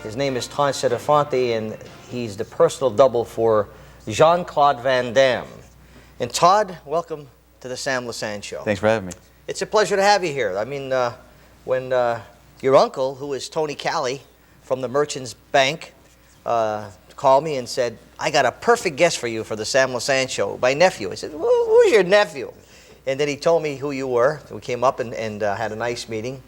His name is Todd Senofonte, and he's the personal double for Jean-Claude Van Damme. And Todd, welcome to the Sam Lesante Show. Thanks for having me. It's a pleasure to have you here. I mean, when your uncle, who is Tony Cali from the Merchants Bank, called me and said, I got a perfect guest for you for the Sam Lesante Show, my nephew. I said, who's your nephew? And then he told me who you were. We came up and had a nice meeting.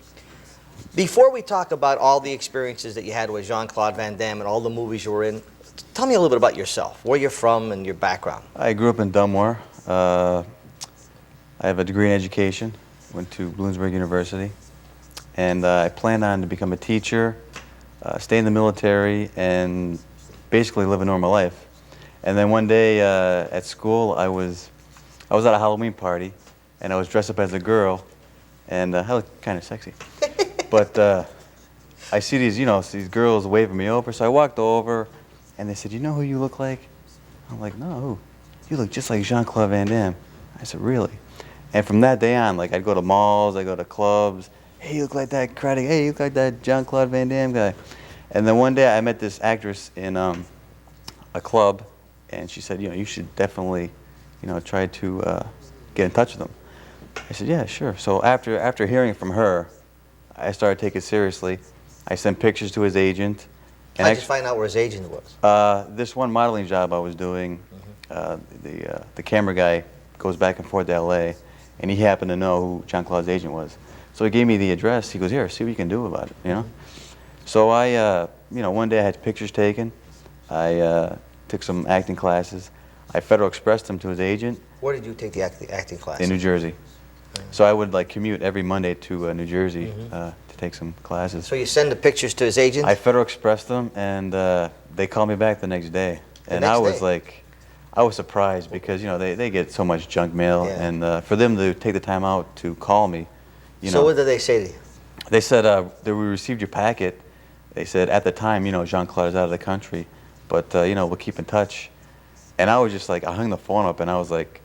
Before we talk about all the experiences that you had with Jean-Claude Van Damme and all the movies you were in, tell me a little bit about yourself, where you're from and your background. I grew up in Dunmore. I have a degree in education, went to Bloomsburg University, and I planned on to become a teacher, stay in the military, and basically live a normal life. And then one day at school, I was at a Halloween party, and I was dressed up as a girl, and I looked kind of sexy. But I see these girls waving me over, so I walked over, and they said, you know who you look like? I'm like, no, who? You look just like Jean-Claude Van Damme. I said, really? And from that day on, like, I'd go to malls, I'd go to clubs, hey, you look like that karate, hey, you look like that Jean-Claude Van Damme guy. And then one day I met this actress in a club, and she said, you should definitely, try to get in touch with him. I said, yeah, sure. So after hearing from her, I started taking it seriously. I sent pictures to his agent. How'd you find out where his agent was? This one modeling job I was doing, the camera guy goes back and forth to LA, and he happened to know who Jean-Claude's agent was. So he gave me the address. He goes, here, see what you can do about it, So I, one day I had pictures taken. I took some acting classes. I Federal Expressed them to his agent. Where did you take the acting class? In New Jersey. So I would commute every Monday to New Jersey to take some classes. So you send the pictures to his agent? I Federal Expressed them, and they called me back the next day. And I was I was surprised because they get so much junk mail, and for them to take the time out to call me, So what did they say to you? They said that we received your packet. They said at the time, Jean-Claude is out of the country, but we'll keep in touch. And I was just I hung the phone up, and I was like,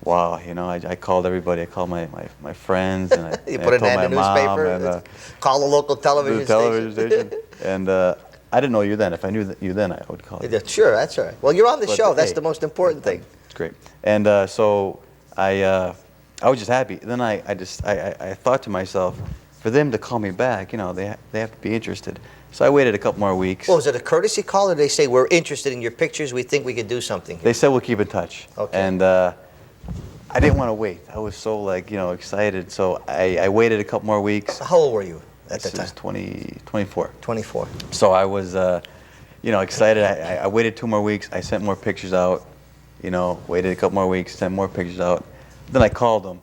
wow, I called everybody. I called my friends, and I, you put an ad in the newspaper, and call the local television station. And I didn't know you then. If I knew you then, I would call you. Sure, that's right. Well, you're on the show. That's the most important thing. It's great. And so I was just happy. Then I thought to myself, for them to call me back, they have to be interested. So I waited a couple more weeks. Well, was it a courtesy call, or did they say, we're interested in your pictures, we think we could do something here? They said, we'll keep in touch. Okay. And I didn't want to wait. I was so excited. So I waited a couple more weeks. How old were you at the time? I was 24. 24. So I was, excited. I waited 2 more weeks. I sent more pictures out. Waited a couple more weeks, sent more pictures out. Then I called them,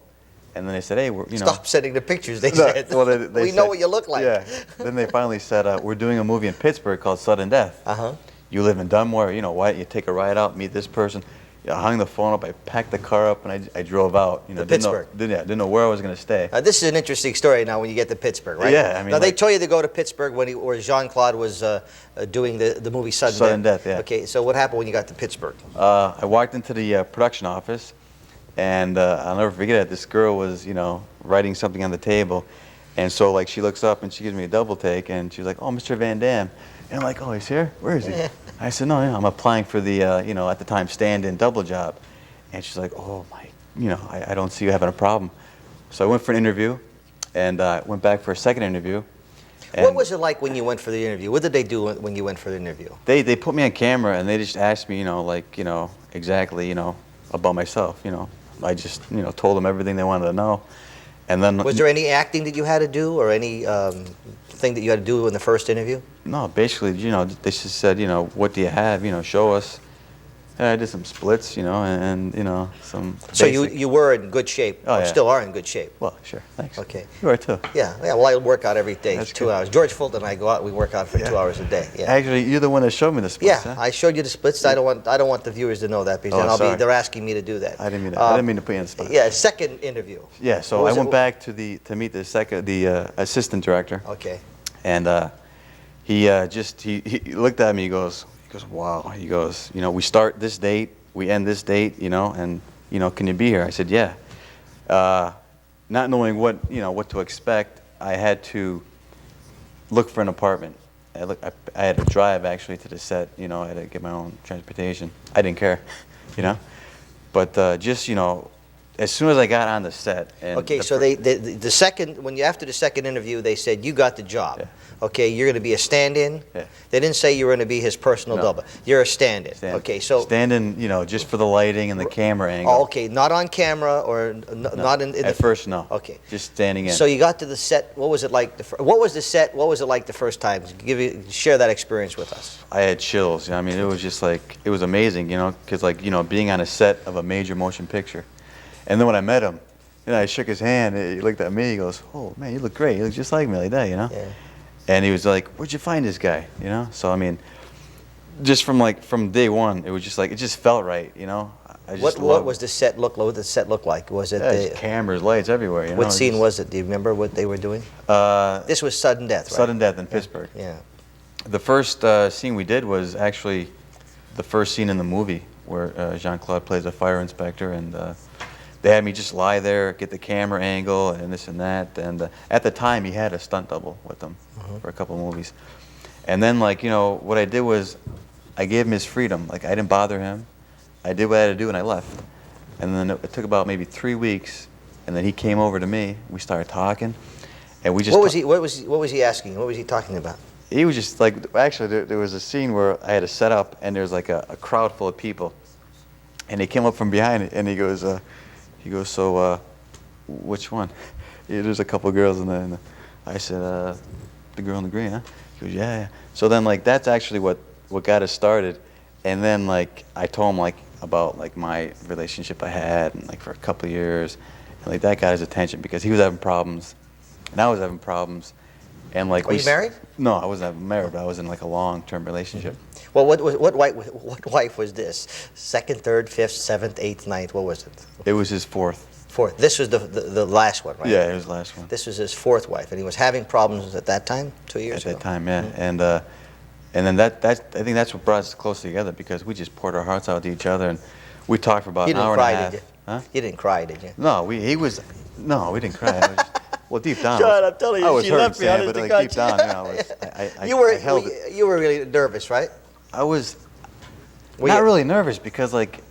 and then they said, hey, Stop sending the pictures, they said. Well, we know what you look like. Yeah. Then they finally said, we're doing a movie in Pittsburgh called Sudden Death. Uh-huh. You live in Dunmore, why don't you take a ride out, meet this person. I hung the phone up, I packed the car up, and I drove out. Pittsburgh. Didn't know where I was going to stay. This is an interesting story now when you get to Pittsburgh, right? Yeah, I mean. Now, they told you to go to Pittsburgh where Jean-Claude was doing the movie Sudden Death, yeah. Okay, so what happened when you got to Pittsburgh? I walked into the production office, and I'll never forget it. This girl was, writing something on the table, and so she looks up and she gives me a double take, and she's like, "Oh, Mr. Van Damme," and I'm like, "Oh, he's here? Where is he?" I said, "No, I'm applying for the, at the time stand-in double job," and she's like, "Oh my, I don't see you having a problem." So I went for an interview, and went back for a second interview. What was it like when you went for the interview? What did they do when you went for the interview? They put me on camera, and they just asked me, exactly, about myself. I just, told them everything they wanted to know. And then was there any acting that you had to do, or any thing that you had to do in the first interview? No, basically, they just said, what do you have? Show us. And I did some splits, and some. So you were in good shape, or still are in good shape. Well, sure, thanks. Okay. You are too. Yeah. Well, I work out every day, That's 2 good. hours. George Fulton and I go out. We work out for 2 hours a day. Yeah. Actually, you're the one that showed me the splits. Yeah, huh? I showed you the splits. I don't want the viewers to know that because then they're asking me to do that. I didn't mean to put you on the spot. Yeah, second interview. Yeah, so I went back to meet the assistant director. Okay. And he looked at me. He goes, wow. He goes, we start this date, we end this date, and can you be here? I said, yeah. Not knowing what to expect, I had to look for an apartment. I had to drive actually to the set. You know, I had to get my own transportation. I didn't care, you know. But just, you know, as soon as I got on the set, and Okay, so the second, after the second interview, they said you got the job. Yeah. Okay, you're going to be a stand-in. Yeah. They didn't say you were going to be his personal No. double. You're a stand-in. Okay, so stand-in, you know, just for the lighting and the camera angle. oh, okay, not on camera or not in At first, no. Okay, Just standing in. so you got to the set. What was it like? What was the set? What was it like the first time? Share that experience with us. I had chills. I mean, it was just like, it was amazing, you know, because like, you know, being on a set of a major motion picture. And then when I met him, you know, I shook his hand, and he looked at me, he goes, "Oh, man, you look great. You look just like me like that, you know?" Yeah. And he was like, "Where'd you find this guy?" You know? So, I mean, just from day one, it was just like, it just felt right, you know? I just What was the set look? What did the set look like? Was it just cameras, lights everywhere, you know? what scene was it? Do you remember what they were doing? This was Sudden Death, right? Sudden Death in Pittsburgh. Yeah. The first scene we did was actually the first scene in the movie where Jean-Claude plays a fire inspector, and they had me just lie there, get the camera angle, and this and that. And at the time, he had a stunt double with him for a couple movies. And then, like, you know, what I did was I gave him his freedom. Like, I didn't bother him. I did what I had to do, and I left. And then it took about maybe 3 weeks, and then he came over to me. We started talking, and we just. What was he asking? What was he talking about? He was just like, actually, there was a scene where I had to set up, and there was like a crowd full of people, and he came up from behind, and he goes, "So, which one?" Yeah, there's a couple of girls in the. I said, "The girl in the green, huh?" He goes, "Yeah, yeah." So then, like, that's actually what got us started, and then like I told him like about like my relationship I had, and like for a couple of years, and like that got his attention because he was having problems, and I was having problems, and like. Were you married? No, I wasn't married, but I was in like a long-term relationship. Well, what wife was this? Second, third, fifth, seventh, eighth, ninth? What was it? It was his fourth. Fourth. This was the last one, right? Yeah, it was the last one. This was his fourth wife, and he was having problems at that time, 2 years ago. At that time, yeah, and then that I think that's what brought us close together because we just poured our hearts out to each other, and we talked for about an hour and a half. You didn't cry, did you? Huh? You didn't cry, did you? No, we didn't cry. I was just, well, deep down, John, I'm telling you, I was she hurt, left me, Sam, honest but to like deep God. down, you know, I held it. You were really nervous, right? I was Were not you- really nervous because like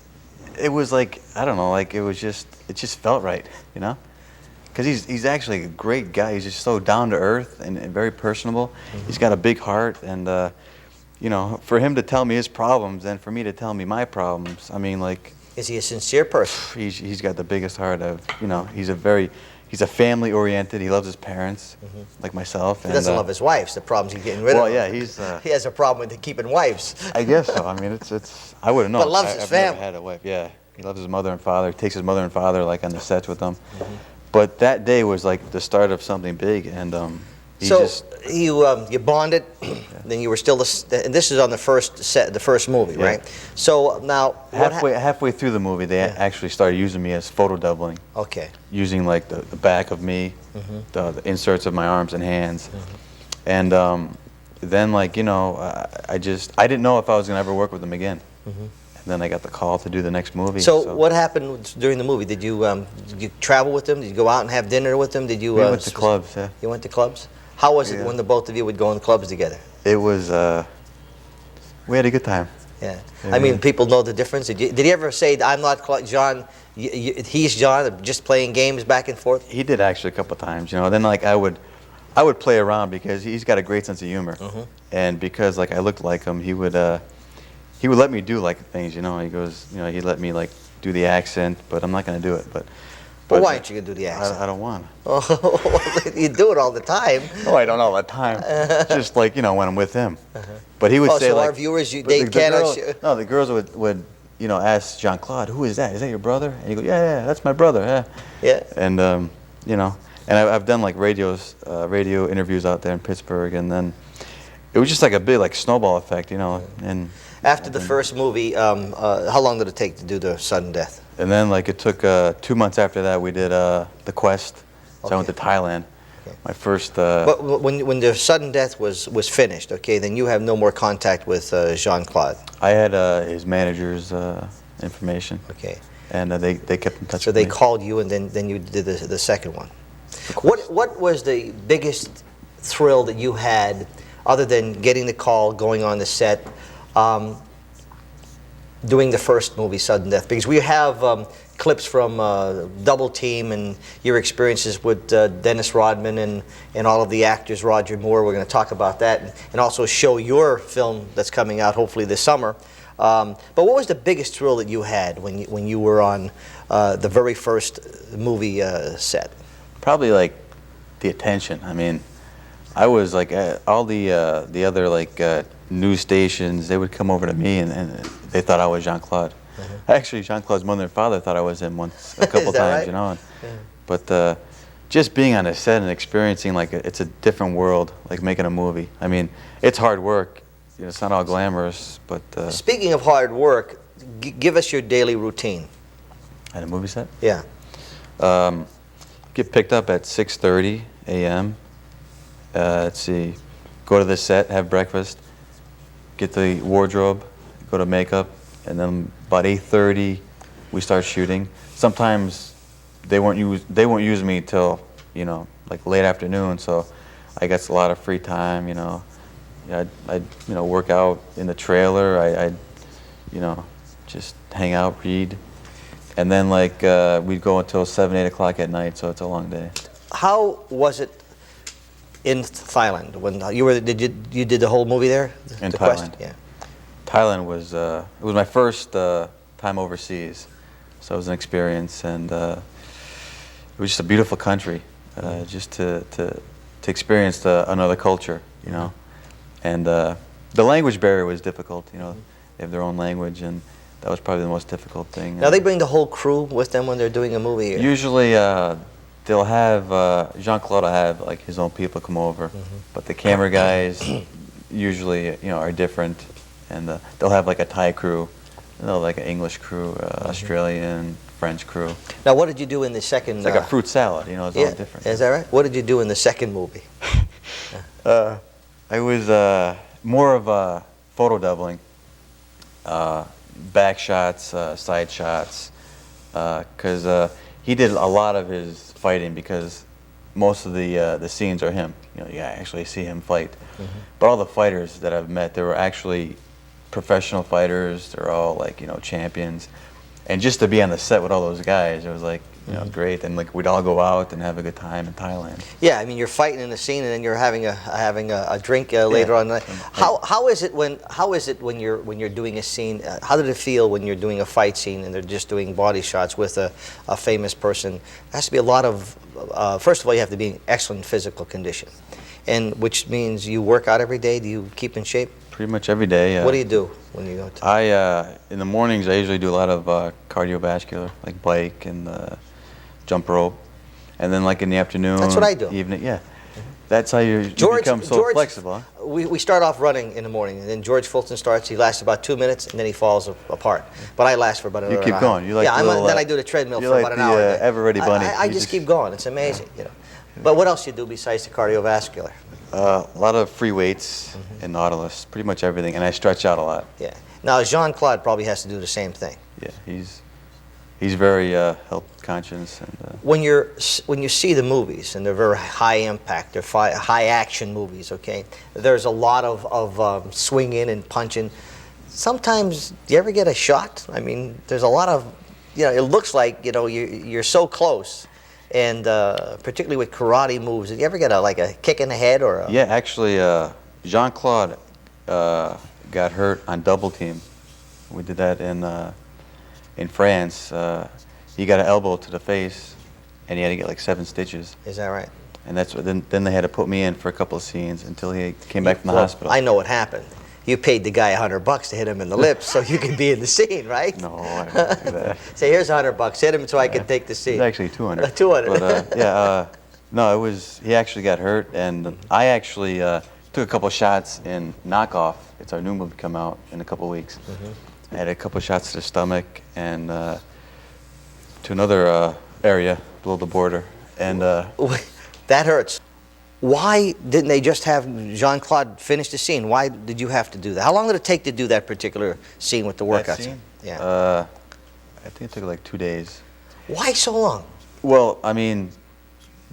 it was like I don't know, like it just felt right, you know. Because he's actually a great guy. He's just so down to earth and very personable. Mm-hmm. He's got a big heart, and you know, for him to tell me his problems and for me to tell me my problems, I mean, like Is he a sincere person? he's got the biggest heart of, you know, he's a family oriented. He loves his parents, like myself. He doesn't love his wives. The problems he's getting rid of. Well, yeah, he's. He has a problem with keeping wives. I guess so. I mean, it's. I wouldn't know. But loves his I've never family. had a wife. Yeah, he loves his mother and father. He takes his mother and father like on the sets with them. But that day was like the start of something big, and he So just. you bonded, then you were still and this is on the first movie, Yeah. right? So now Halfway through the movie, they actually started using me as photo doubling, Okay. using like the back of me, the inserts of my arms and hands, and then like you know, I didn't know if I was gonna ever work with them again. And then I got the call to do the next movie. So what happened during the movie? Did you travel with them? Did you go out and have dinner with them? Did you? We went to clubs. Yeah. You went to clubs. How was it Yeah. when the both of you would go in clubs together? It was. We had a good time. Yeah. I mean, people know the difference. Did he ever say, "I'm not John"? He's John, just playing games back and forth. He did actually a couple times, you know. Then like I would play around because he's got a great sense of humor, and because like I looked like him, he would let me do like things, you know. He goes, you know, he let me like do the accent, but I'm not gonna do it. But why aren't you gonna do the accent? I don't want. Oh, you do it all the time. No, I don't all the time. Just like you know when I'm with him. But he would say so like our viewers, but they the cannot. girls, no, the girls would you know ask Jean-Claude, "Who is that? Is that your brother?" And he go, "Yeah, that's my brother." Yeah. Yeah. And you know, and I've done like radio interviews out there in Pittsburgh, and then it was just like a big like snowball effect, you know. And After the first movie, how long did it take to do the sudden death? and then like it took 2 months after that we did The Quest. So I went to Thailand. Okay. My first. But when the sudden death was finished, okay, then you have no more contact with Jean-Claude. I had his manager's information, Okay. and they kept in touch. So with they me. called you, and then you did the second one. What was the biggest thrill that you had other than getting the call, going on the set, doing the first movie, Sudden Death? Because we have clips from Double Team and your experiences with Dennis Rodman and all of the actors, Roger Moore. We're going to talk about that and also show your film that's coming out hopefully this summer. But what was the biggest thrill that you had when you were on the very first movie set? Probably like the attention. I mean, I was like all the other like news stations. They would come over to me and they thought I was Jean-Claude. Actually, Jean-Claude's mother and father thought I was him once, a couple times, right? you know. But just being on a set and experiencing like it's a different world, like making a movie. I mean, it's hard work. You know, it's not all glamorous, but. Speaking of hard work, give us your daily routine. At a movie set? Yeah. Get picked up at 6:30 a.m. Let's see, go to the set, have breakfast, get the wardrobe, go to makeup, and then about 8:30 we start shooting. Sometimes they won't use me till, you know, like late afternoon, so I got a lot of free time, you know. I'd you know, work out in the trailer. I'd you know, just hang out, read, and then like we'd go until 7, 8 o'clock at night. So it's a long day. How was it in Thailand when you were? You did the whole movie there? In the Thailand. Quest? Yeah. Thailand was it was my first time overseas, so it was an experience, and it was just a beautiful country, just to experience another culture, you know, and the language barrier was difficult, you know. They have their own language, and that was probably the most difficult thing. Now they bring the whole crew with them when they're doing a movie here? Usually they'll have Jean-Claude will have like his own people come over, but the camera guys usually, you know, are different, and they'll have like a Thai crew, and they'll have like an English crew, Australian, French crew. Now what did you do in the second? It's like a fruit salad, you know. It's all different. Is that right? What did you do in the second movie? I was more of photo doubling, back shots, side shots, because he did a lot of his fighting, because most of the scenes are him. You know, you actually see him fight. But all the fighters that I've met, they were actually professional fighters. They're all like, you know, champions. And just to be on the set with all those guys, it was like, you know, great. And like we'd all go out and have a good time in Thailand. Yeah, I mean you're fighting in the scene and then you're having a drink later on. How is it when you're doing a scene? How did it feel when you're doing a fight scene and they're just doing body shots with a famous person? There has to be a lot of first of all, you have to be in excellent physical condition, and which means you work out every day. Do you keep in shape? Pretty much every day. What do you do when you go to? In the mornings I usually do a lot of cardiovascular, like bike and jump rope, and then like in the afternoon. That's what I do. Evening, yeah. That's how you become so flexible. Huh? We start off running in the morning, and then George Fulton starts. He lasts about 2 minutes, and then he falls apart. But I last for about another hour. You keep going. You like then I do the treadmill for about an hour. Ever Ready Bunny. I just keep going. It's amazing, you know. But what else do you do besides the cardiovascular? A lot of free weights and Nautilus, pretty much everything, and I stretch out a lot. Yeah. Now Jean-Claude probably has to do the same thing. Yeah, he's very health conscious. And when you see the movies, and they're very high impact, they're high action movies. Okay, there's a lot of swinging and punching. Sometimes, do you ever get a shot? I mean, there's a lot of, you know, it looks like, you know, you're so close. And particularly with karate moves, did you ever get like a kick in the head or? Yeah, actually, Jean-Claude got hurt on Double Team. We did that in France. He got an elbow to the face, and he had to get like 7 stitches. Is that right? And that's what, then they had to put me in for a couple of scenes until he came back from the hospital. I know what happened. You paid the guy $100 to hit him in the lips so you could be in the scene, right? No, I didn't do that. Say, here's $100. Hit him so I can take the scene. It's actually 200. 200. But yeah, no, it was. He actually got hurt, and I actually took a couple shots in Knockoff. It's our new movie come out in a couple weeks. I had a couple shots to the stomach and to another area below the border, and that hurts. Why didn't they just have Jean-Claude finish the scene? Why did you have to do that? How long did it take to do that particular scene with the workouts? That scene? Yeah. I think it took like 2 days. Why so long? Well, I mean,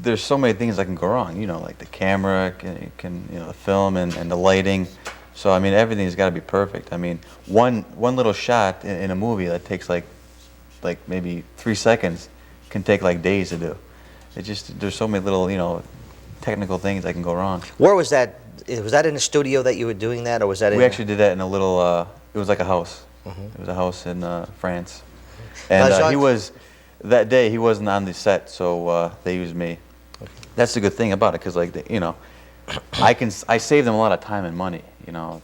there's so many things that can go wrong. You know, like the camera can you know, the film and the lighting. So I mean, everything's got to be perfect. I mean, one little shot in a movie that takes like maybe 3 seconds can take like days to do. It just, there's so many little, you know, technical things that can go wrong. Where was that? Was that in a studio that you were doing that, or was that? We actually did that in a little. It was like a house. It was a house in France, and he was that day. He wasn't on the set, so they used me. That's the good thing about it, because like you know, I saved them a lot of time and money. You know,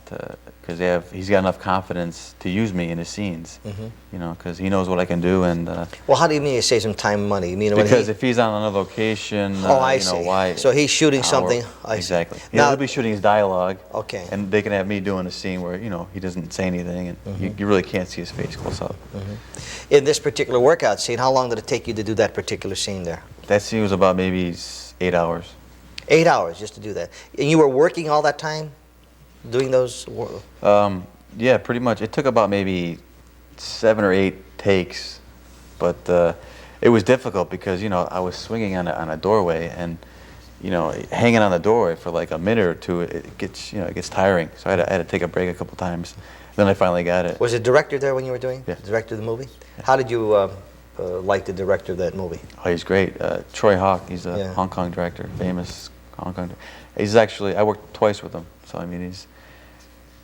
because he's got enough confidence to use me in his scenes. You know, because he knows what I can do. And well, how do you mean you save some time and money? You mean because if he's on another location, I you see. know why? So he's shooting something. Exactly. Now, he'll be shooting his dialogue. Okay. And they can have me doing a scene where you know he doesn't say anything, and you really can't see his face close up. In this particular workout scene, how long did it take you to do that particular scene there? That scene was about maybe 8 hours. 8 hours just to do that. And you were working all that time, doing those? Yeah, pretty much. It took about maybe 7 or 8 takes, but it was difficult because you know I was swinging on a doorway, and you know hanging on the doorway for like a minute or two, it gets tiring. So I had to take a break a couple times. Then I finally got it. Was the director there when you were doing? Yeah. The director of the movie? Yeah. How did you like the director of that movie? Oh, he's great. Troy Hawk. He's a Hong Kong director, famous Hong Kong. He's actually, I worked twice with him, so I mean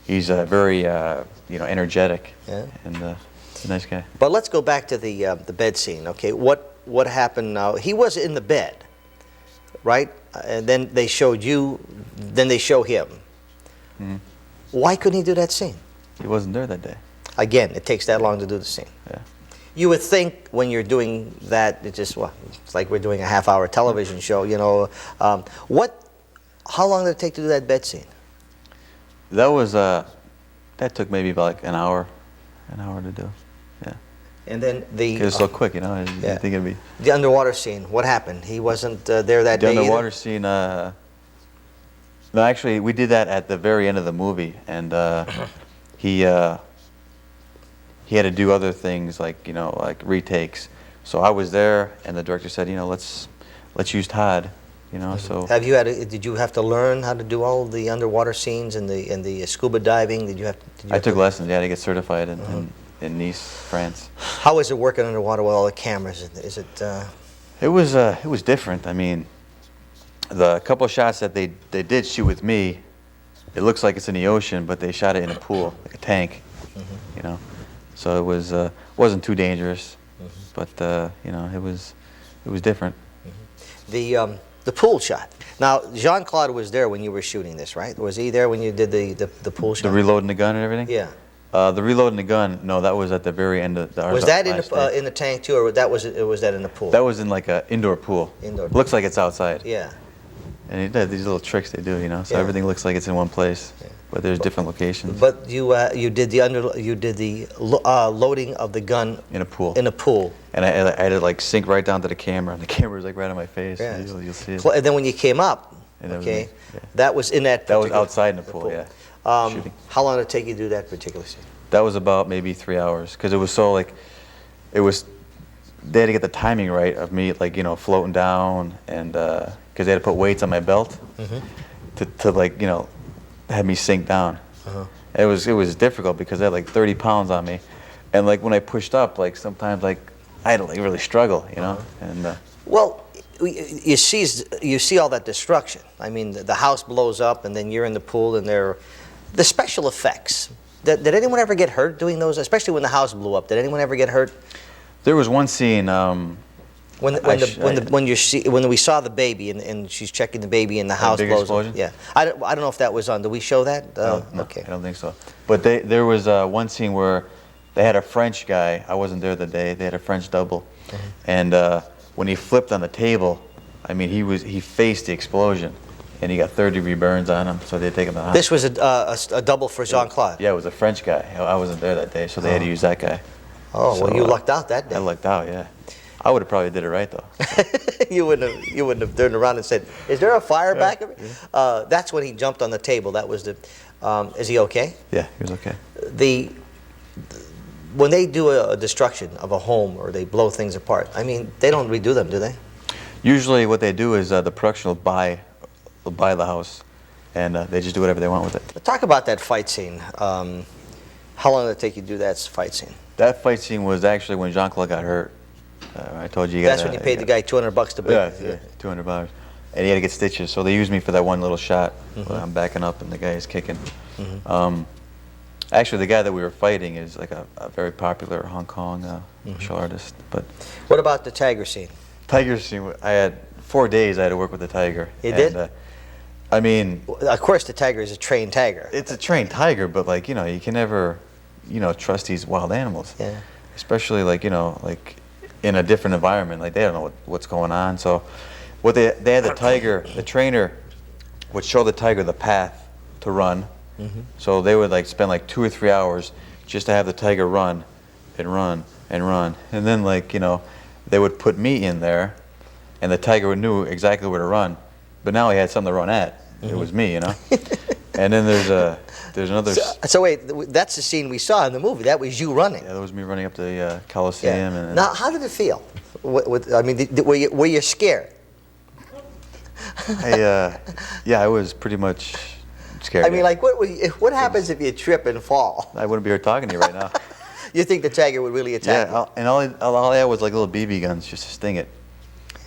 he's very you know, energetic, and a nice guy. But let's go back to the bed scene. Okay, what happened now? He was in the bed, right? And then they showed you. Then they show him. Why couldn't he do that scene? He wasn't there that day. Again, it takes that long to do the scene. Yeah. You would think when you're doing that, it's like we're doing a half-hour television show. You know, how long did it take to do that bed scene? That was that took maybe about like an hour to do. Yeah. And then it was so quick, you know. I didn't think it'd be the underwater scene. What happened? He wasn't there that day. The underwater either? Scene. No, actually, we did that at the very end of the movie, and he had to do other things like you know like retakes. So I was there, and the director said, you know, let's use Todd. You know, so did you have to learn how to do all the underwater scenes and the scuba diving? I took lessons. Yeah, to get certified in Nice, France. How is it working underwater with all the cameras? Is it? It was different. I mean, the couple of shots that they did shoot with me, it looks like it's in the ocean, but they shot it in a pool, like a tank. You know, so it wasn't too dangerous, but you know, it was different. The pool shot. Now, Jean-Claude was there when you were shooting this, right? Was he there when you did the pool shot? The reloading the gun and everything? Yeah. The reloading the gun, no, that was at the very end of the Was that in the tank too, or was that in the pool? That was in like an indoor pool. Indoor pool. Looks like it's outside. Yeah. And it does these little tricks they do, you know, so everything looks like it's in one place, but there's different locations. But you did the loading of the gun in a pool. In a pool. And I had to like sink right down to the camera, and the camera was like right on my face. Yeah. You'll see it. And then when you came up, that was in that. That was outside in the pool. Yeah. Shooting. How long did it take you to do that particular scene? That was about maybe 3 hours, because it was so like, they had to get the timing right of me like you know floating down, and because they had to put weights on my belt to like you know have me sink down. It was difficult because they had like 30 pounds on me, and like when I pushed up, like sometimes like I had to like really struggle, you know. And well, you see all that destruction. I mean, the house blows up, and then you're in the pool, and the special effects. Did anyone ever get hurt doing those? Especially when the house blew up. Did anyone ever get hurt? There was one scene. When we saw the baby and she's checking the baby and the house blows explosion? up. Yeah. I don't know if that was on. Did we show that? No, okay. I don't think so. But there was one scene where they had a French guy. I wasn't there the day. They had a French double, and when he flipped on the table, I mean he faced the explosion. And he got third-degree burns on him, so they take him to the hospital. This was a double for Jean-Claude? Yeah, it was a French guy. I wasn't there that day, so they had to use that guy. Oh, so, well, you lucked out that day. I lucked out, yeah. I would have probably did it right, though. You wouldn't have turned around and said, is there a fire back? Yeah. That's when he jumped on the table. That was the... is he okay? Yeah, he was okay. When they do a destruction of a home or they blow things apart, I mean, they don't redo them, do they? Usually, what they do is the production will buy the house, and they just do whatever they want with it. Talk about that fight scene. How long did it take you to do that fight scene? That fight scene was actually when Jean-Claude got hurt. I told you. That's when you paid the guy $200 to yeah, break. yeah, $200, and he had to get stitches. So they used me for that one little shot. Where I'm backing up and the guy is kicking. Actually, the guy that we were fighting is like a very popular Hong Kong martial artist. But what about the tiger scene? Tiger scene. I had 4 days. I had to work with the tiger. You did? I mean, of course, the tiger is a trained tiger. it's a trained tiger, but like you can never, trust these wild animals. Yeah. Especially like like in a different environment. Like they don't know what's going on. So, what they had the tiger. The trainer would show the tiger the path to run. So they would like spend like 2 or 3 hours just to have the tiger run and run and run, and then like they would put me in there, and the tiger knew exactly where to run, but now he had something to run at. It was me, And then there's another. So wait, that's the scene we saw in the movie. That was you running. Yeah, that was me running up the Coliseum. Yeah. And Now, how did it feel? I mean, were you scared? I was pretty much scared. I mean, like, what happens if you trip and fall? I wouldn't be here talking to you right now. You think the tiger would really attack you? Yeah, and all I had was like little BB guns just to sting it.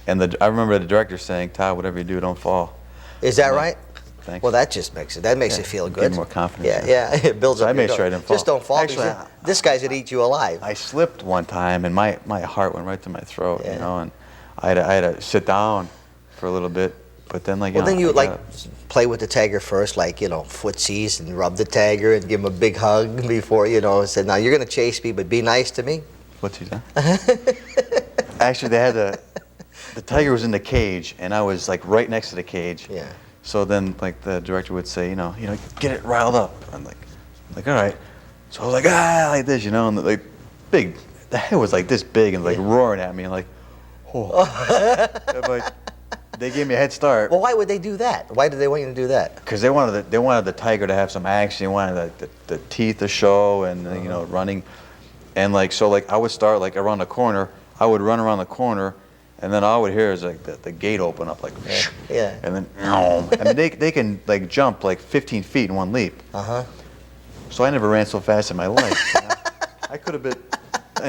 And I remember the director saying, "Todd, whatever you do, don't fall." Is that right? Thanks. Well, that just makes it feel good. Give me more confidence. Yeah, it builds So up. I made sure I didn't fall. Just don't fall. Actually, because this guy's gonna eat you alive. I slipped one time, and my heart went right to my throat. Yeah. And I had to sit down for a little bit. But then like Well, then you I like got- play with the tiger first, like footsies, and rub the tiger and give him a big hug before said, "Now you're gonna chase me, but be nice to me." What's he done? Actually, they had the tiger was in the cage, and I was like right next to the cage. Yeah. So then, like the director would say, get it riled up. I'm like, all right. So I was like, like this, and like big. The head was like this big and like roaring at me, and like, oh. And, like, they gave me a head start. Well, why would they do that? Why did they want you to do that? Because they wanted the tiger to have some action. They wanted the teeth to show, and running, and like so like I would start like around the corner. I would run around the corner. And then all I would hear is like the gate open up, like, yeah. And then, I mean, they can like jump like 15 feet in one leap. So I never ran so fast in my life. I could have been,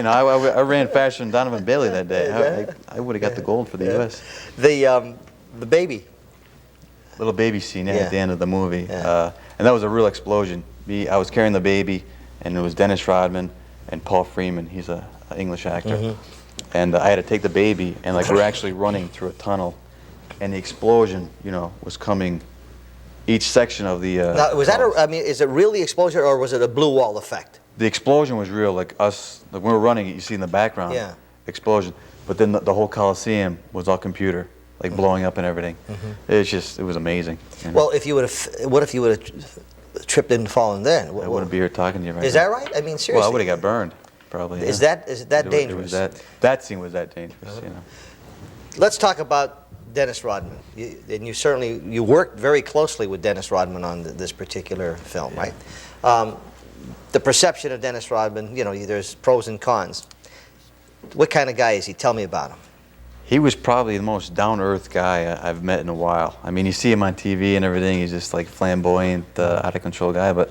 I ran faster than Donovan Bailey that day. I would have got the gold for the U.S. The baby. Little baby scene at the end of the movie, Yeah. and that was a real explosion. I was carrying the baby, and it was Dennis Rodman and Paul Freeman. He's an English actor. And I had to take the baby, and like we're actually running through a tunnel, and the explosion, was coming. Each section of the. Now, was that is it really explosion, or was it a blue wall effect? The explosion was real, like us, like when we were running, you see in the background. Yeah. Explosion, but then the whole Coliseum was all computer, like blowing up and everything. It was amazing. Well, what if you would have tripped and fallen then? I wouldn't be here talking to you right now. Is that right? I mean, seriously. Well, I would have got burned. Probably. Is yeah. that dangerous? That scene was that dangerous. Let's talk about Dennis Rodman. You worked very closely with Dennis Rodman on this particular film, right? The perception of Dennis Rodman, there's pros and cons. What kind of guy is he? Tell me about him. He was probably the most down-to-earth guy I've met in a while. I mean, you see him on TV and everything. He's just like flamboyant, out-of-control guy. But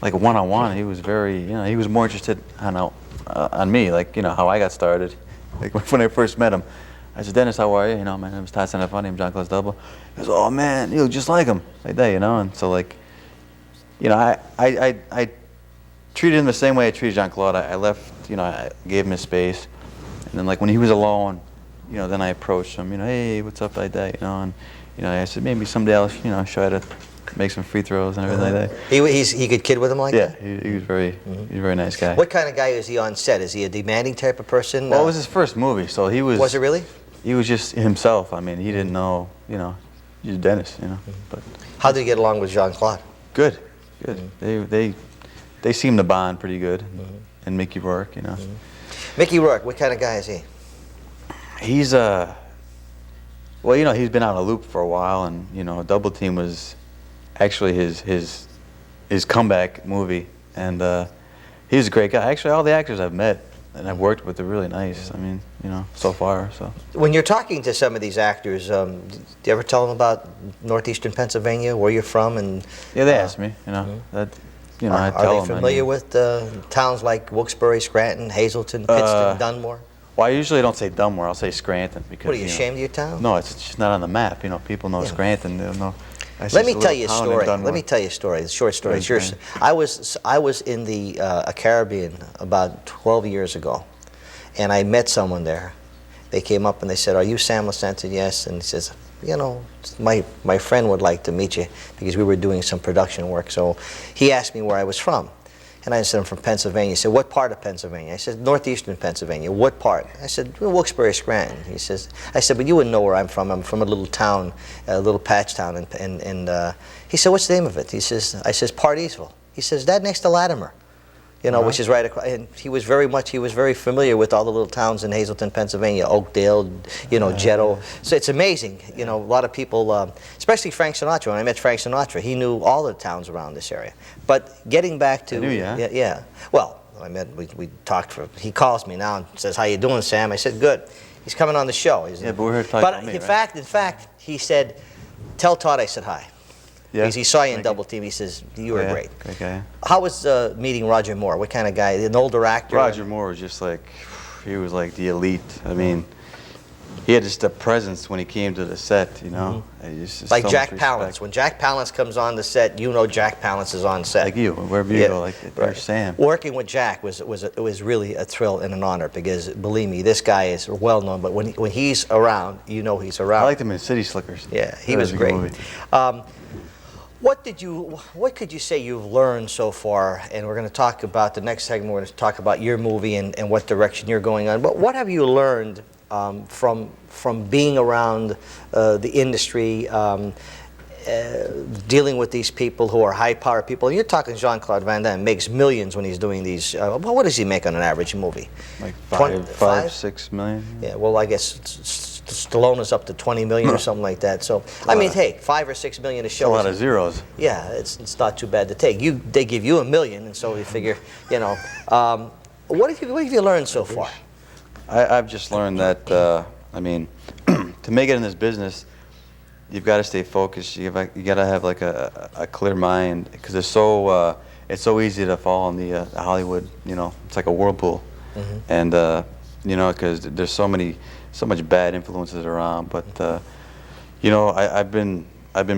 like one-on-one, he was very, he was more interested on me, like how I got started. Like when I first met him, I said, "Dennis, how are you? My name is Todd Senofonte. I'm Jean-Claude's double." He goes, "Oh man, you look just like him." Like that, And so like, I treated him the same way I treated Jean-Claude. I left, I gave him his space, and then like when he was alone, then I approached him. Hey, what's up, like that, and I said maybe someday I'll, try to make some free throws and everything like that. He could kid with him like that? Yeah, he was very a very nice guy. What kind of guy is he on set? Is he a demanding type of person? Well, it was his first movie, so he was. Was it really? He was just himself. I mean, he didn't know, he's Dennis, But how did he get along with Jean-Claude? Good. They seemed to bond pretty good, and Mickey Rourke, Mickey Rourke, what kind of guy is he? He's well, he's been out of the loop for a while, and Double Team was actually his comeback movie, and he's a great guy. Actually, all the actors I've met and I've worked with. They're really nice. I mean, you know, so far. So When you're talking to some of these actors, do you ever tell them about northeastern Pennsylvania, where you're from, and yeah, they ask me. You know that. You know, I tell them. are they familiar with towns like Wilkes-Barre, Scranton, Hazleton, Pittston, Dunmore? Well, I usually don't say Dunmore. I'll say Scranton because. What are you know, ashamed of your town? No, it's just not on the map. You know, people know Scranton. They don't know. Let me tell you a story. Let me tell you a story. A short story. It's yours. I was in the Caribbean about 12 years ago, and I met someone there. They came up and they said, "Are you Sam Lesante?" Yes. And he says, "You know, my friend would like to meet you because we were doing some production work." So he asked me where I was from. And I said, "I'm from Pennsylvania." He said, "What part of Pennsylvania?" I said, "Northeastern Pennsylvania." "What part?" I said, "Well, Wilkes-Barre, Scranton." He says, I said, "But you wouldn't know where I'm from. I'm from a little town, a little patch town." And he said, "What's the name of it?" I says, "Pardeesville." He says, "That next to Latimer." You know, which is right across. And he was very familiar with all the little towns in Hazleton, Pennsylvania, Oakdale, you know, Jetto. So it's amazing. You know, a lot of people, especially Frank Sinatra. When I met Frank Sinatra, he knew all the towns around this area. But getting back to, yeah. Well, we talked for. He calls me now and says, "How you doing, Sam?" I said, "Good." He's coming on the show. Yeah, but we're here to talk about me, in fact, he said, "Tell Todd I said hi." Yeah. Because he saw you in Double Team. He says, "You were great." Okay. How was meeting Roger Moore? What kind of guy? An older actor? Roger Moore was just like, he was like the elite. I mean, he had just a presence when he came to the set, you know. Just Like so Jack much Palance. respect. When Jack Palance comes on the set, you know Jack Palance is on set. Like you, wherever you go, like there's Sam. Working with Jack was really a thrill and an honor because, believe me, this guy is well known. But when he's around, you know he's around. I liked him in City Slickers. Yeah, he That was a good great. movie. What could you say you've learned so far? And we're going to talk about the next segment. We're going to talk about your movie and what direction you're going on. But what have you learned from being around the industry, dealing with these people who are high-powered people? You're talking Jean-Claude Van Damme makes millions when he's doing these. What does he make on an average movie? Like 6 million. Yeah. Well, I guess Stallone is up to 20 million or something like that. So I mean, hey, 5 or 6 million a show. A lot of zeros. Yeah, it's not too bad to take. They give you $1 million, and so you figure, you know. What have you learned so far? I've just learned that I mean, to make it in this business, you've got to stay focused. You got to have like a clear mind because it's so easy to fall in the Hollywood. You know, it's like a whirlpool, and you know, because there's so much bad influences around. But you know, I've been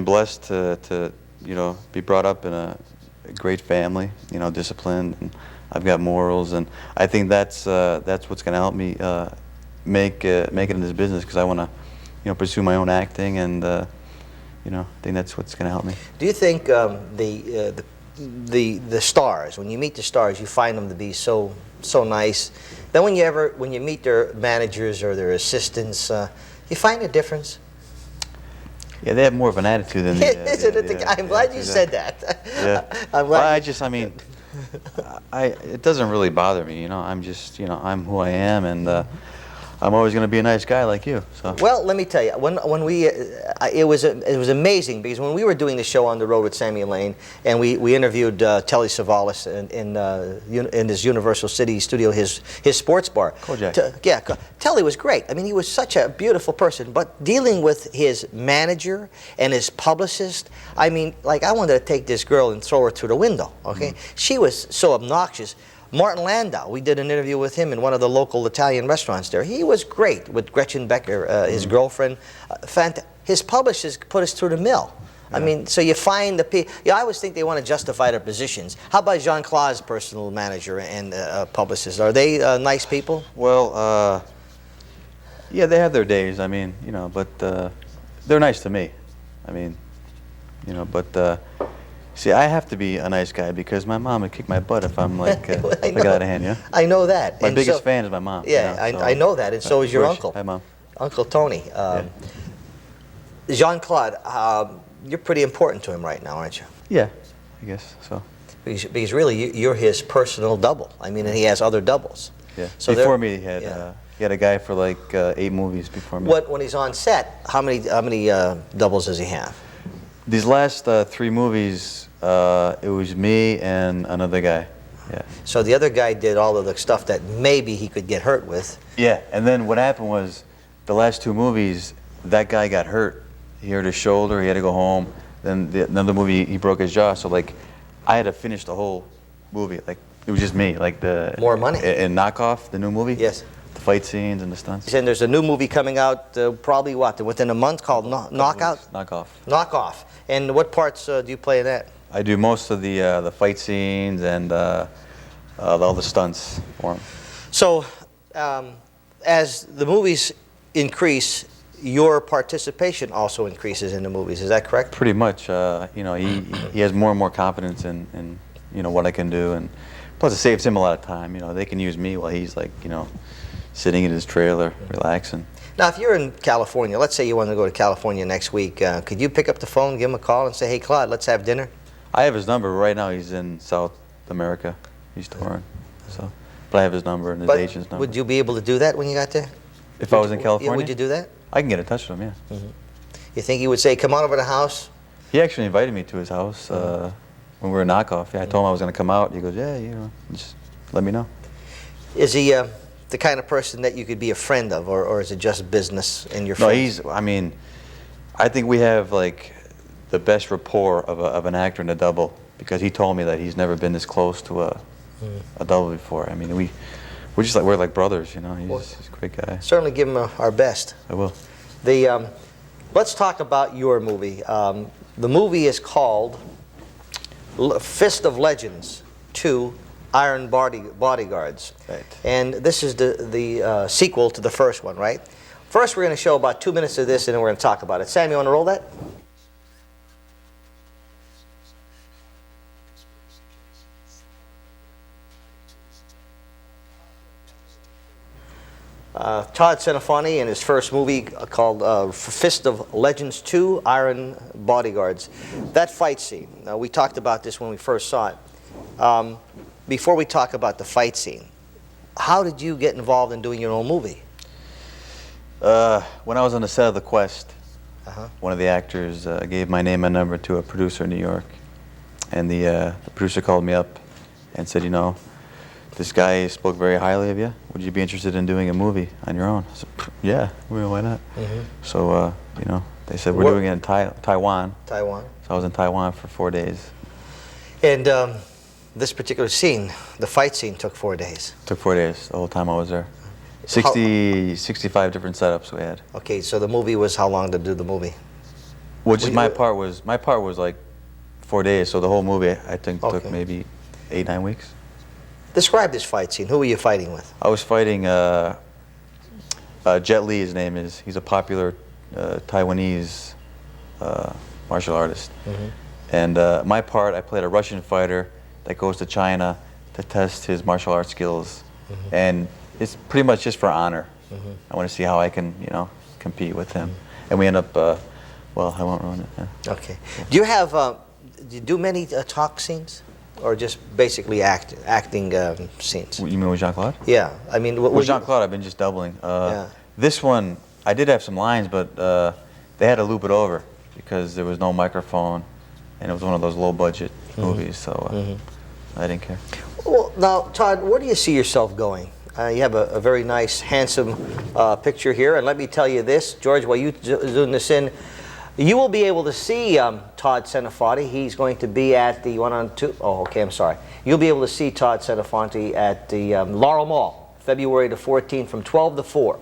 blessed to you know be brought up in a great family. You know, disciplined, and I've got morals, and I think that's what's going to help me make it in this business because I want to you know pursue my own acting, and you know I think that's what's going to help me. Do you think the stars, when you meet the stars, you find them to be so nice? Then when you meet their managers or their assistants, you find a difference? Yeah, they have more of an attitude than the. I'm glad you said that. Yeah. I'm glad. Well, I mean, it doesn't really bother me. You know, I'm just, you know, I'm who I am, and I'm always going to be a nice guy like you. So. Well, let me tell you, when we, it was amazing because when we were doing the show on the road with Sammy and Lane, and we interviewed Telly Savalas in his Universal City studio, his sports bar. Kojak. Telly was great. I mean, he was such a beautiful person, but dealing with his manager and his publicist, I mean, like I wanted to take this girl and throw her through the window. Okay, She was so obnoxious. Martin Landau, we did an interview with him in one of the local Italian restaurants there. He was great with Gretchen Becker, his girlfriend. His publishers put us through the mill. Yeah. I mean, so you find the people. Yeah, I always think they want to justify their positions. How about Jean-Claude's personal manager and publicist? Are they nice people? Well, yeah, they have their days. I mean, you know, but they're nice to me. I mean, you know, but. See, I have to be a nice guy because my mom would kick my butt if I'm like, if I got out of hand, yeah? I know that. My biggest fan is my mom. Yeah, you know, I know that, and so is your uncle. Hi, Mom. Uncle Tony. Jean-Claude, you're pretty important to him right now, aren't you? Yeah, I guess so. Because really, you're his personal double. I mean, and he has other doubles. Yeah. So before me, he had a guy for like 8 movies before me. When he's on set, how many doubles does he have? These last 3 movies, it was me and another guy. Yeah. So the other guy did all of the stuff that maybe he could get hurt with. Yeah, and then what happened was, the last two movies, that guy got hurt. He hurt his shoulder, he had to go home. Then another movie, he broke his jaw. So like, I had to finish the whole movie. Like, it was just me. Like the More money. And Knockoff, the new movie. Yes. The fight scenes and the stunts. And there's a new movie coming out probably within a month called Knockout? Knockoff. Knockoff. And what parts do you play in that? I do most of the fight scenes and all the stunts for him. So, as the movies increase, your participation also increases in the movies. Is that correct? Pretty much. You know, he has more and more confidence in you know what I can do, and plus it saves him a lot of time. You know, they can use me while he's like, you know, sitting in his trailer, relaxing. Now, if you're in California, let's say you want to go to California next week, could you pick up the phone, give him a call, and say, "Hey, Claude, let's have dinner"? I have his number right now. He's in South America. He's touring, so. But I have his number and his agent's number. Would you be able to do that when you got there? If I was in California? Yeah, would you do that? I can get in touch with him, yeah. You think he would say, "Come on over to the house"? He actually invited me to his house when we were Knockoff. Yeah, I told him I was going to come out. He goes, "Yeah, you know, just let me know." Is he the kind of person that you could be a friend of, or is it just business and your No, friends? I mean, I think we have like the best rapport of an actor and a double, because he told me that he's never been this close to a double before. I mean, we're like brothers, you know. He's a great guy. Certainly give him our best. I will. Let's talk about your movie. The movie is called Fist of Legends 2 Iron Bodyguards. Right. And this is the sequel to the first one, right? First, we're going to show about 2 minutes of this, and then we're going to talk about it. Sam, you want to roll that? Todd Senofonte in his first movie called Fist of Legends 2 Iron Bodyguards. That fight scene, we talked about this when we first saw it. Before we talk about the fight scene, how did you get involved in doing your own movie? When I was on the set of The Quest, one of the actors gave my name and number to a producer in New York. And the producer called me up and said, "You know, this guy spoke very highly of you. Would you be interested in doing a movie on your own?" I said, "Yeah, well, why not?" So, you know, they said, "We're doing it in Taiwan." Taiwan. So I was in Taiwan for 4 days. And this particular scene, the fight scene, took 4 days. Took 4 days, the whole time I was there. 65 different setups we had. Okay, so the movie was how long to do the movie? Well, just my part was like 4 days, so the whole movie I think took maybe 8-9 weeks. Describe this fight scene. Who were you fighting with? I was fighting Jet Li, his name is. He's a popular Taiwanese martial artist. And my part, I played a Russian fighter that goes to China to test his martial arts skills. And it's pretty much just for honor. I want to see how I can, you know, compete with him. And we end up, well, I won't ruin it. Yeah. Okay. Do you have, do you do many talk scenes? Or just basically acting scenes? You mean with Jean-Claude? Yeah, I mean... With Jean-Claude, I've been just doubling. This one, I did have some lines, but they had to loop it over because there was no microphone, and it was one of those low-budget movies, so I didn't care. Well, now, Todd, where do you see yourself going? You have a very nice, handsome picture here, and let me tell you this, George, while you zoom this in, you will be able to see Todd Senofonte. He's going to be at the You'll be able to see Todd Senofonte at the Laurel Mall, February the 14th from 12 to 4.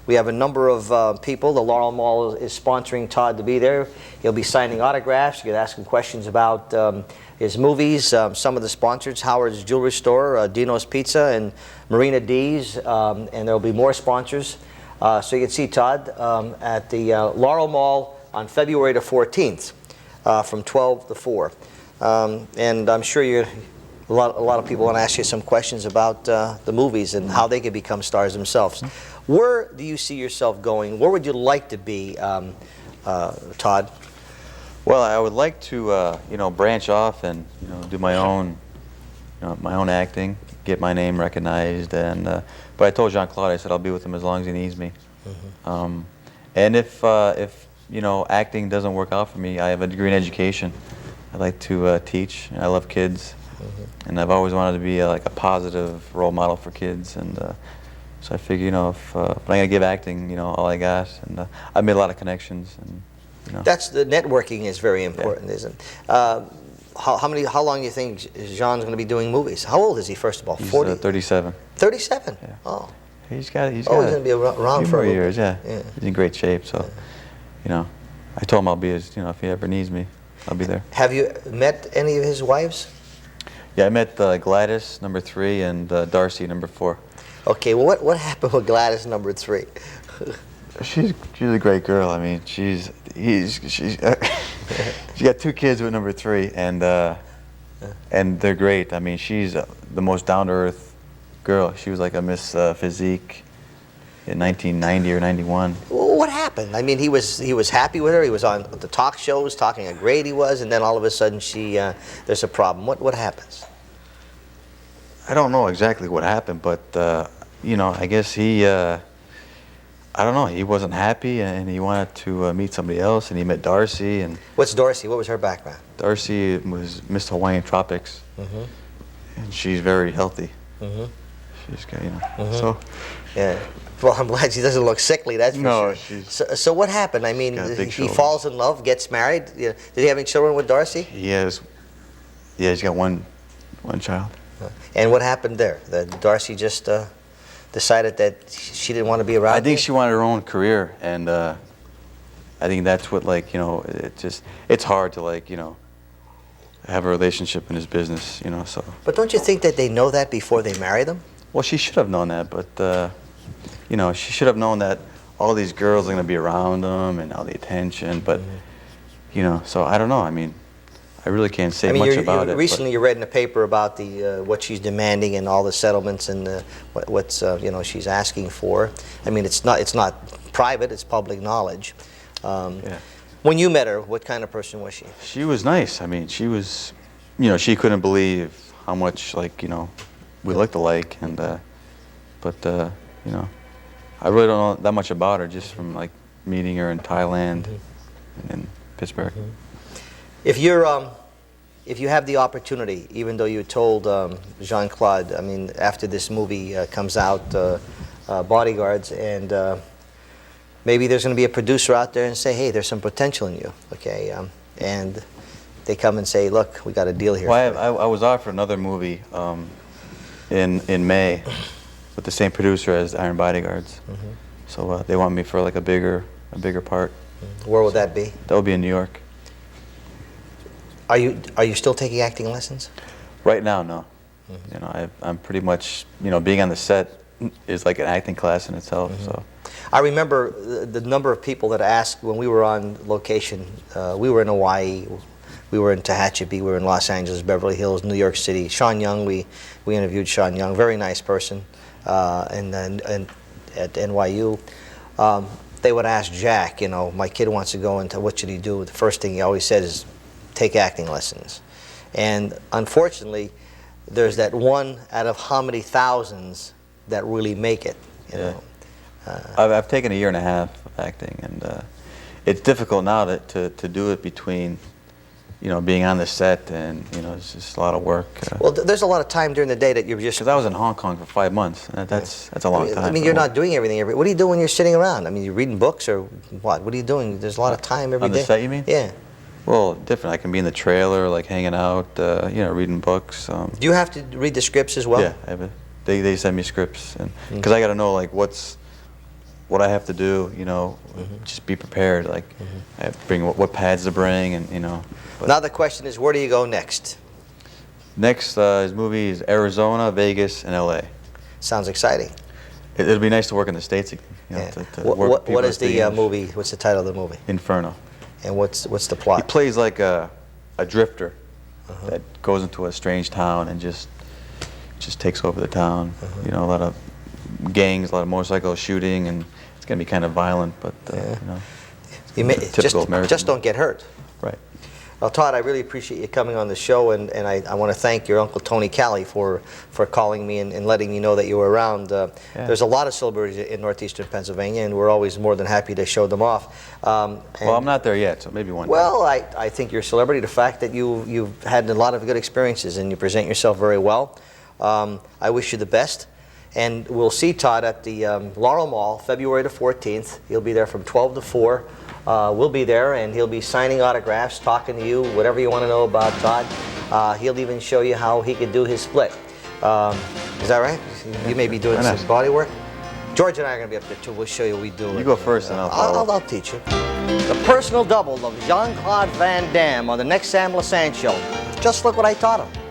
We have a number of people. The Laurel Mall is sponsoring Todd to be there. He'll be signing autographs. You can ask him questions about his movies. Some of the sponsors, Howard's Jewelry Store, Dino's Pizza, and Marina D's, and there will be more sponsors. So you can see Todd at the Laurel Mall on February the 14th from 12 to 4. And I'm sure a lot of people want to ask you some questions about the movies and how they can become stars themselves. Where do you see yourself going? Where would you like to be, Todd? Well, I would like to, you know, branch off and, you know, do my own, my own acting, get my name recognized. And but I told Jean-Claude, I said I'll be with him as long as he needs me. And if you know, acting doesn't work out for me, I have a degree in education. I like to teach, and I love kids. and I've always wanted to be like a positive role model for kids, and so I figure, you know, if I'm gonna give acting, you know, all I got, and I've made a lot of connections, and you know. That's the networking is very important, isn't it? How long do you think Jean's going to be doing movies? How old is he, first of all? He's 40? 37. 37? Yeah. Oh. He's got He's going to be around few for more a years, bit. yeah. He's in great shape, so, you know, I told him I'll be his, you know, if he ever needs me, I'll be there. Have you met any of his wives? Yeah, I met Gladys, number 3, and Darcy, number 4. Okay, well, what happened with Gladys, number 3? She's a great girl. I mean, she's she got 2 kids with number 3, and they're great. I mean, she's the most down-to-earth girl. She was like a Miss Physique in 1990 or 91. Well, what happened? I mean, he was happy with her. He was on the talk shows talking how great he was, and then all of a sudden there's a problem. What happens? I don't know exactly what happened, but you know, I guess he. I don't know. He wasn't happy, and he wanted to meet somebody else, and he met Darcy. And what's Darcy? What was her background? Darcy was Miss Hawaiian Tropics, and she's very healthy. She's got, you know, so. Yeah. Well, I'm glad she doesn't look sickly. That's for No, sure. she's. So what happened? I mean, got big he shoulders. falls in love, gets married. Did he have any children with Darcy? He has. Yeah, he's got one child. And what happened there? That Darcy just decided that she didn't want to be around I think him? she wanted her own career, and I think that's what, like, you know, it's hard to, like, you know, have a relationship in his business, you know, so. But don't you think that they know that before they marry them? Well, she should have known that, but, you know, she should have known that all these girls are going to be around him and all the attention, but, you know, so I don't know. I mean, I really can't say much about it. Recently, you read in the paper about the what she's demanding and all the settlements and what's you know, she's asking for. I mean, it's not private; it's public knowledge. Yeah. When you met her, what kind of person was she? She was nice. I mean, she was, you know, she couldn't believe how much, like, you know, we looked alike, and but you know, I really don't know that much about her just from, like, meeting her in Thailand and in Pittsburgh. If you have the opportunity, even though you told Jean-Claude, I mean, after this movie comes out, Bodyguards, and maybe there's going to be a producer out there and say, hey, there's some potential in you, okay? And they come and say, look, we got a deal here. Well, I was offered another movie in May with the same producer as Iron Bodyguards. So they want me for, like, a bigger part. Where would that be? That would be in New York. Are you still taking acting lessons? Right now, no. You know, I'm pretty much, you know, being on the set is like an acting class in itself. So. I remember the number of people that asked when we were on location. We were in Hawaii, we were in Tehachapi, we were in Los Angeles, Beverly Hills, New York City. Sean Young, we interviewed Sean Young, very nice person, and at NYU. They would ask Jack, you know, my kid wants to go into, what should he do? The first thing he always said is, take acting lessons. And unfortunately, there's that one out of how many thousands that really make it, you know. I've taken 1.5 years of acting, and it's difficult now to do it between, you know, being on the set and, you know, it's just a lot of work. Well, there's a lot of time during the day that you're just... Because I was in Hong Kong for 5 months, and that's a long time. I mean, you're not doing everything what do you do when you're sitting around? I mean, you're reading books or what? What are you doing? There's a lot of time every day. On the set, you mean? Yeah. Well, different. I can be in the trailer, like hanging out, you know, reading books. Do you have to read the scripts as well? Yeah, they send me scripts, and because I got to know, like, what I have to do, you know, just be prepared. Like, I have to bring what pads to bring, and, you know. But now the question is, where do you go next? Next, his movie is Arizona, Vegas, and L.A. Sounds exciting. It'll be nice to work in the States again. You know, Yeah. to work with people What that is speak the English. movie? What's the title of the movie? Inferno. And what's the He plot? plays like a drifter that goes into a strange town and just takes over the town. You know, a lot of gangs, a lot of motorcycle shooting, and it's going to be kind of violent, but you know, You may, typical American. just don't get hurt. Right. Well, Todd, I really appreciate you coming on the show, and I want to thank your Uncle Tony Callie for calling me and letting me know that you were around. There's a lot of celebrities in northeastern Pennsylvania, and we're always more than happy to show them off. Well, I'm not there yet, so maybe one day. Well, I think you're a celebrity. The fact that you've had a lot of good experiences and you present yourself very well. I wish you the best. And we'll see Todd at the Laurel Mall, February the 14th. He'll be there from 12 to 4. We'll be there, and he'll be signing autographs, talking to you, whatever you want to know about Todd. He'll even show you how he could do his split. Is that right? You may be doing some body work. George and I are going to be up there, too. We'll show you what we do. You go first, and I'll follow. I'll teach you. The personal double of Jean-Claude Van Damme on the next Sam Lesante show. Just look what I taught him.